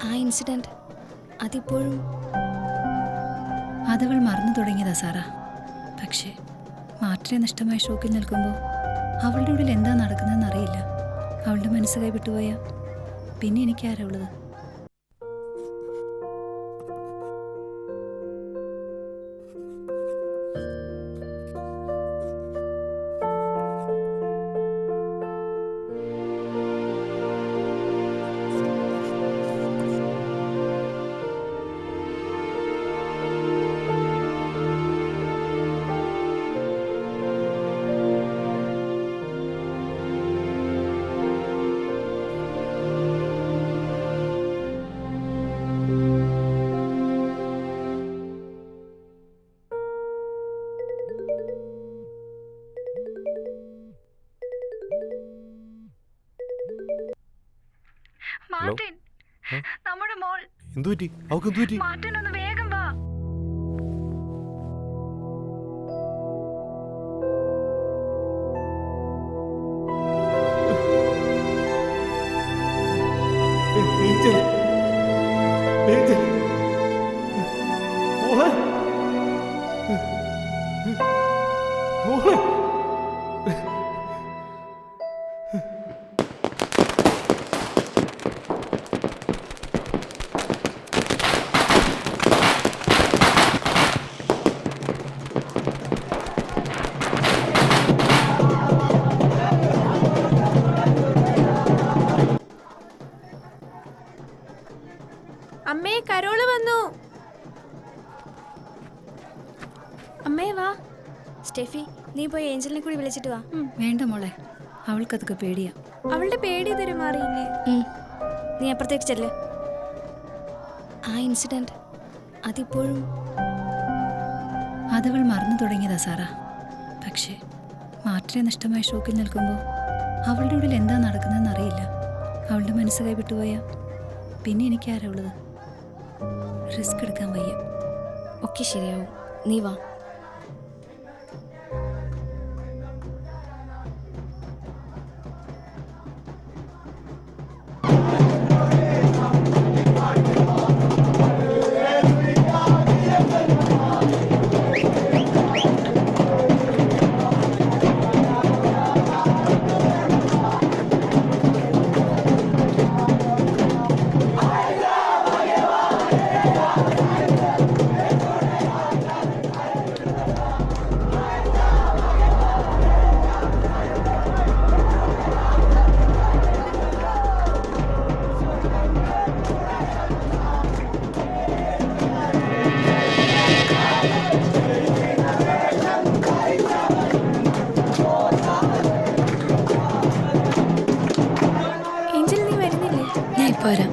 ആ ഇൻസിഡന്റ് അതിപ്പോഴും അതവൾ മറന്നു തുടങ്ങിയതാ സാറാ. പക്ഷേ മാർട്ടിനെ നഷ്ടമായ ഷോക്കിൽ നിൽക്കുമ്പോൾ അവളുടെ ഉള്ളിൽ എന്താ നടക്കുന്നതെന്ന് അറിയില്ല. അവളുടെ മനസ്സ് കൈവിട്ടുപോയാൽ പിന്നെ എനിക്കാരാ ഉള്ളത്? മാർട്ടിൻ, നമ്മുടെ മോൾ. എന്തുപറ്റി? അവൾക്ക് എന്തുപറ്റി? മാർട്ടിൻ, ഒന്ന് വേഗം വാ. ഏഞ്ചൽ, ഏഞ്ചൽ, മോളെ, മോളെ. അമ്മേ, കരോള് വന്നു. അമ്മേ വാ. സ്റ്റെഫി, നീ പോയി ഏഞ്ചലിനെ കൂടി വിളിച്ചിട്ട് വാ. വേണ്ട മോളെ, അവൾക്കതൊക്കെ പേടിയാ. അവളുടെ പേടി ഇതുവരെ മാറിയില്ലേ? നീ അപ്പുറത്തേക്ക് ചെല്ല്. ആ ഇൻസിഡന്റ് അതിപ്പോഴും അതവൾ മറന്നു തുടങ്ങിയതാ സാറാ. പക്ഷേ മാർട്ടിനെ നഷ്ടമായ ഷോക്കിൽ നിൽക്കുമ്പോൾ അവളുടെ ഉള്ളിൽ എന്താ നടക്കുന്നതെന്ന് അറിയില്ല. അവളുടെ മനസ്സ് കൈവിട്ടുപോയാൽ പിന്നെ എനിക്കാരാ ഉള്ളത്? റിസ്ക് എടുക്കാൻ വയ്യ. ഒക്കെ ശരിയാവും. നീ വാ. ഞാൻ ഇപ്പോൾ വരാം.